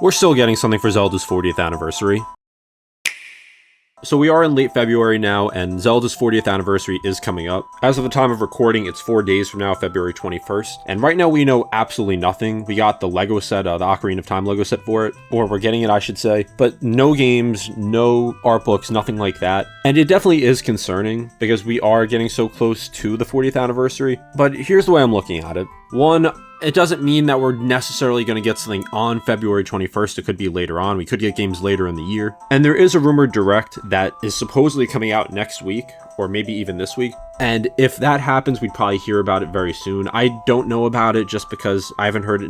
we're still getting something for Zelda's 40th anniversary. So we are in late February now, and Zelda's 40th anniversary is coming up. As of the time of recording, it's 4 days from now, February 21st. And right now we know absolutely nothing. We got the Lego set, the Ocarina of Time Lego set for it, or we're getting it, I should say. But no games, no art books, nothing like that. And it definitely is concerning, because we are getting so close to the 40th anniversary. But here's the way I'm looking at it. One, it doesn't mean that we're necessarily going to get something on February 21st. It could be later on. We could get games later in the year. And there is a rumored direct that is supposedly coming out next week, or maybe even this week. And if that happens, we'd probably hear about it very soon. I don't know about it just because I haven't heard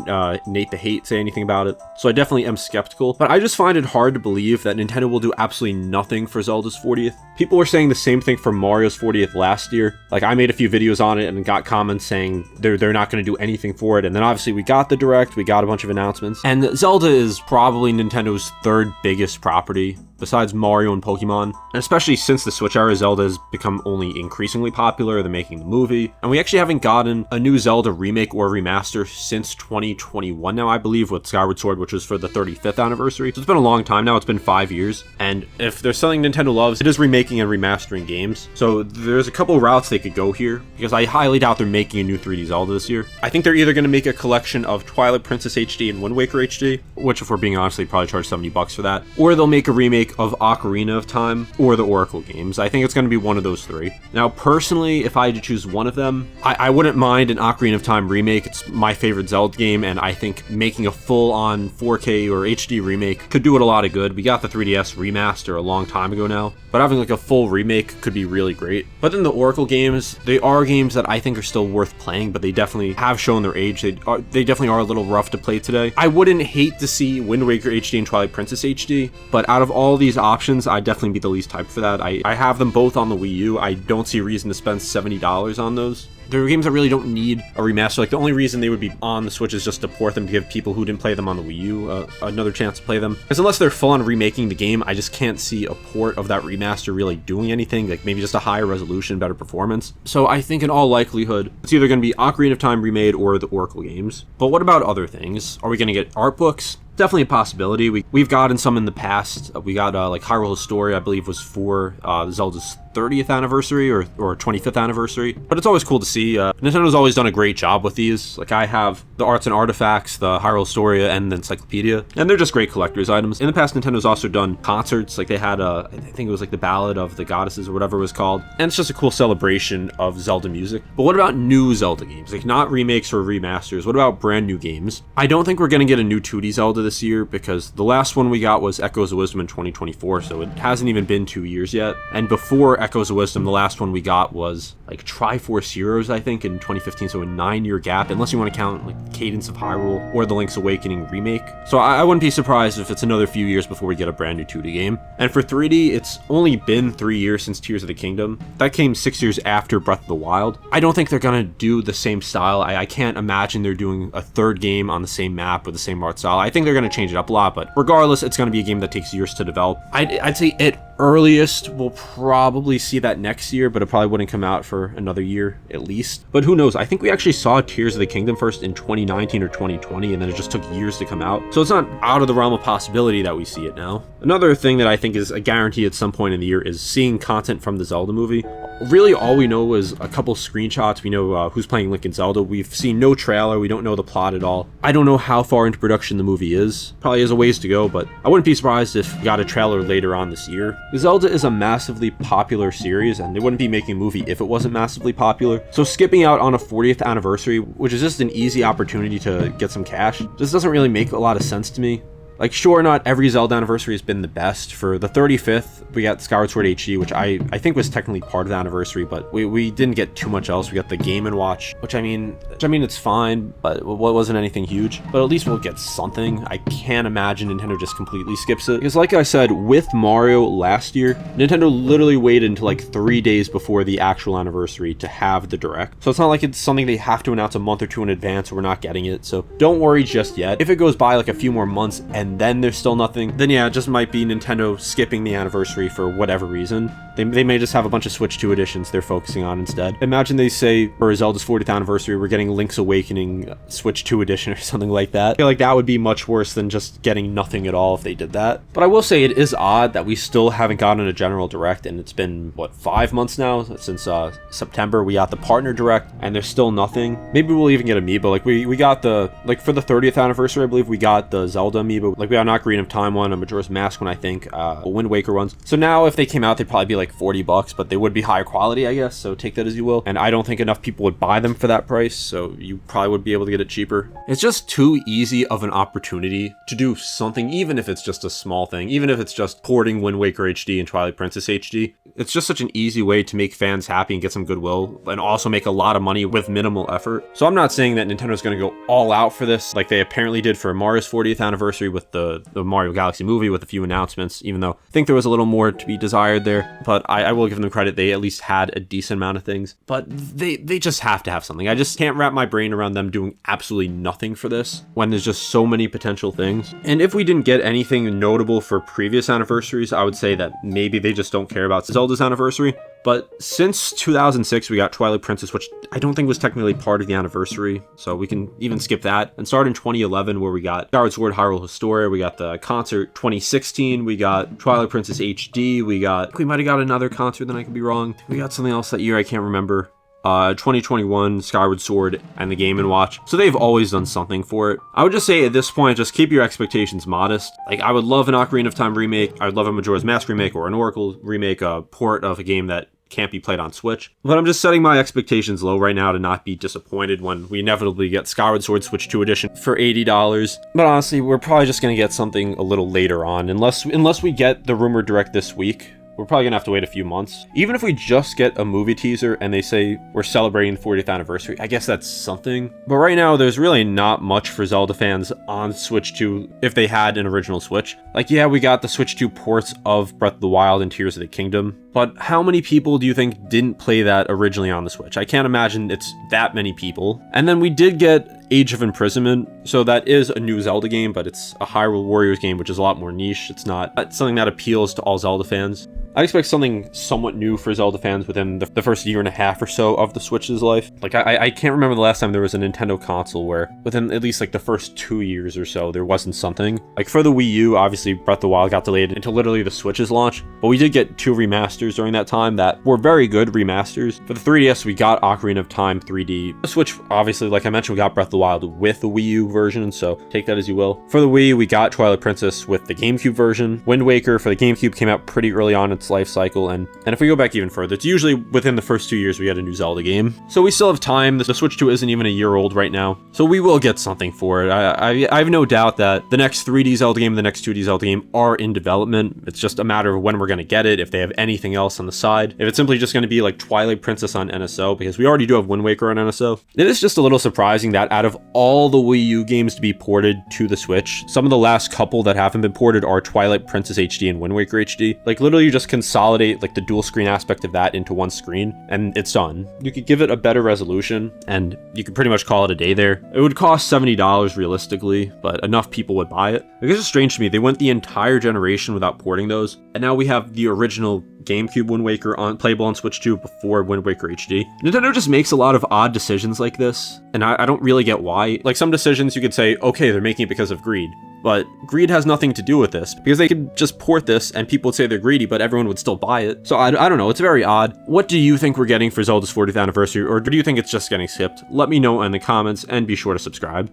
Nate the Hate say anything about it. So I definitely am skeptical. But I just find it hard to believe that Nintendo will do absolutely nothing for Zelda's 40th. People were saying the same thing for Mario's 40th last year. Like, I made a few videos on it and got comments saying they're not going to do anything for it. And then obviously we got the direct, we got a bunch of announcements. And Zelda is probably Nintendo's third biggest property, besides Mario and Pokemon. And especially since the Switch era, Zelda has become only increasingly popular. They're making the movie. And we actually haven't gotten a new Zelda remake or remaster since 2021 now, I believe, with Skyward Sword, which was for the 35th anniversary. So it's been a long time now. It's been 5 years. And if there's something Nintendo loves, it is remaking and remastering games. So there's a couple routes they could go here, because I highly doubt they're making a new 3D Zelda this year. I think they're either going to make a collection of Twilight Princess HD and Wind Waker HD, which, if we're being honest, they probably charge $70 for that, or they'll make a remake of Ocarina of Time or the Oracle games. I think it's going to be one of those three. Now, personally, if I had to choose one of them, I wouldn't mind an Ocarina of Time remake. It's my favorite Zelda game, and I think making a full-on 4K or HD remake could do it a lot of good. We got the 3DS remaster a long time ago now, but having like a full remake could be really great. But then the Oracle games, they are games that I think are still worth playing, but they definitely have shown their age. They definitely are a little rough to play today. I wouldn't hate to see Wind Waker HD and Twilight Princess HD, but out of all these options, I'd definitely be the least hyped for that. I have them both on the Wii U. I don't see a reason to spend $70 on those. There are games that really don't need a remaster. Like, the only reason they would be on the Switch is just to port them to give people who didn't play them on the Wii U another chance to play them. Because unless they're full-on remaking the game, I just can't see a port of that remaster really doing anything. Like, maybe just a higher resolution, better performance. So I think in all likelihood, it's either going to be Ocarina of Time remade or the Oracle games. But what about other things? Are we going to get art books? Definitely a possibility. We've gotten some in the past. We got like Hyrule Story, I believe, was for Zelda's 30th anniversary or 25th anniversary. But it's always cool to see. Nintendo's always done a great job with these. Like, I have the Arts and Artifacts, the Hyrule Story, and the Encyclopedia, and they're just great collector's items. In the past, Nintendo's also done concerts. Like, they had I think it was like the Ballad of the Goddesses or whatever it was called, and it's just a cool celebration of Zelda music. But what about new Zelda games? Like, not remakes or remasters. What about brand new games? I don't think we're gonna get a new 2D Zelda this year, because the last one we got was Echoes of Wisdom in 2024, so it hasn't even been 2 years yet. And before Echoes of Wisdom, the last one we got was like Triforce Heroes, I think, in 2015, so a 9-year gap, unless you want to count like Cadence of Hyrule or the Link's Awakening remake. So I wouldn't be surprised if it's another few years before we get a brand new 2D game. And for 3D, it's only been 3 years since Tears of the Kingdom. That came 6 years after Breath of the Wild. I don't think they're gonna do the same style. I can't imagine they're doing a third game on the same map with the same art style. I think they're gonna change it up a lot, but regardless, it's gonna be a game that takes years to develop. I'd say at earliest we'll probably see that next year, but it probably wouldn't come out for another year at least. But who knows? I think we actually saw Tears of the Kingdom first in 2019 or 2020, and then it just took years to come out. So it's not out of the realm of possibility that we see it now. Another thing that I think is a guarantee at some point in the year is seeing content from the Zelda movie. Really, all we know is a couple screenshots. We know who's playing Link and Zelda. We've seen no trailer. We don't know the plot at all. I don't know how far into production the movie is. Probably has a ways to go, but I wouldn't be surprised if we got a trailer later on this year. Zelda is a massively popular series, and they wouldn't be making a movie if it wasn't massively popular. So skipping out on a 40th anniversary, which is just an easy opportunity to get some cash, just doesn't really make a lot of sense to me. Like, sure, not every Zelda anniversary has been the best. For the 35th, we got Skyward Sword HD, which I think was technically part of the anniversary, but we didn't get too much else. We got the Game & Watch, which I mean, it's fine, but it wasn't anything huge. But at least we'll get something. I can't imagine Nintendo just completely skips it. Because like I said, with Mario last year, Nintendo literally waited until like 3 days before the actual anniversary to have the Direct. So it's not like it's something they have to announce a month or two in advance, or we're not getting it. So don't worry just yet. If it goes by like a few more months and then there's still nothing, then yeah, it just might be Nintendo skipping the anniversary for whatever reason. They may just have a bunch of Switch 2 editions they're focusing on instead. Imagine they say for Zelda's 40th anniversary, we're getting Link's Awakening Switch 2 edition or something like that. I feel like that would be much worse than just getting nothing at all if they did that. But I will say it is odd that we still haven't gotten a General Direct, and it's been, what, 5 months now? Since September, we got the Partner Direct, and there's still nothing. Maybe we'll even get Amiibo. Like, we got the, like, for the 30th anniversary, I believe we got the Zelda Amiibo. Like, we got an Ocarina of Time one, a Majora's Mask one, I think, a Wind Waker ones. So now, if they came out, they'd probably be like $40, but they would be higher quality, I guess, so take that as you will. And I don't think enough people would buy them for that price, so you probably would be able to get it cheaper. It's just too easy of an opportunity to do something, even if it's just a small thing, even if it's just porting Wind Waker HD and Twilight Princess HD. It's just such an easy way to make fans happy and get some goodwill, and also make a lot of money with minimal effort. So I'm not saying that Nintendo's going to go all out for this, like they apparently did for Mario's 40th anniversary with the Mario Galaxy movie with a few announcements, even though I think there was a little more to be desired there. But I will give them credit, they at least had a decent amount of things. But they just have to have something. I just can't wrap my brain around them doing absolutely nothing for this when there's just so many potential things. And if we didn't get anything notable for previous anniversaries, I would say that maybe they just don't care about Zelda's anniversary. But since 2006, we got Twilight Princess, which I don't think was technically part of the anniversary, so we can even skip that. And start in 2011, where we got Skyward Sword Hyrule Historia, we got the concert 2016, we got Twilight Princess HD, we might have got another concert, then I could be wrong. We got something else that year, I can't remember. 2021, Skyward Sword, and the Game & Watch. So they've always done something for it. I would just say at this point, just keep your expectations modest. Like, I would love an Ocarina of Time remake, I would love a Majora's Mask remake, or an Oracle remake, a port of a game that can't be played on Switch. But I'm just setting my expectations low right now to not be disappointed when we inevitably get Skyward Sword Switch 2 edition for $80. But honestly, we're probably just going to get something a little later on, unless we get the rumored direct this week. We're probably gonna have to wait a few months. Even if we just get a movie teaser and they say we're celebrating the 40th anniversary, I guess that's something. But right now, there's really not much for Zelda fans on Switch 2 if they had an original Switch. Like, yeah, we got the Switch 2 ports of Breath of the Wild and Tears of the Kingdom, but how many people do you think didn't play that originally on the Switch? I can't imagine it's that many people. And then we did get Age of Imprisonment, so that is a new Zelda game, but it's a Hyrule Warriors game, which is a lot more niche. It's not something that appeals to all Zelda fans. I expect something somewhat new for Zelda fans within the first year and a half or so of the Switch's life. Like, I can't remember the last time there was a Nintendo console where within at least like the first 2 years or so, there wasn't something. Like for the Wii U, obviously Breath of the Wild got delayed until literally the Switch's launch, but we did get 2 remasters during that time that were very good remasters. For the 3DS, we got Ocarina of Time 3D. The Switch, obviously, like I mentioned, we got Breath of the Wild with the Wii U version, so take that as you will. For the Wii, we got Twilight Princess with the GameCube version. Wind Waker for the GameCube came out pretty early on its life cycle, and if we go back even further, it's usually within the first 2 years we get a new Zelda game. So we still have time. The Switch 2 isn't even a year old right now, so we will get something for it. I have no doubt that the next 3D Zelda game and the next 2D Zelda game are in development. It's just a matter of when we're going to get it, if they have anything else on the side. If it's simply just going to be like Twilight Princess on NSO, because we already do have Wind Waker on NSO. It is just a little surprising that out of all the Wii U games to be ported to the Switch, some of the last couple that haven't been ported are Twilight Princess HD and Wind Waker HD. Like literally you just consolidate like the dual screen aspect of that into one screen and it's done. You could give it a better resolution and you could pretty much call it a day there. It would cost $70 realistically, but enough people would buy it. I guess it's strange to me, they went the entire generation without porting those, and now we have the original GameCube Wind Waker playable on Switch 2 before Wind Waker HD. Nintendo just makes a lot of odd decisions like this, and I don't really get why. Like some decisions you could say, okay, they're making it because of greed. But greed has nothing to do with this, because they could just port this and people would say they're greedy, but everyone would still buy it. So I don't know, it's very odd. What do you think we're getting for Zelda's 40th anniversary, or do you think it's just getting skipped? Let me know in the comments, and be sure to subscribe.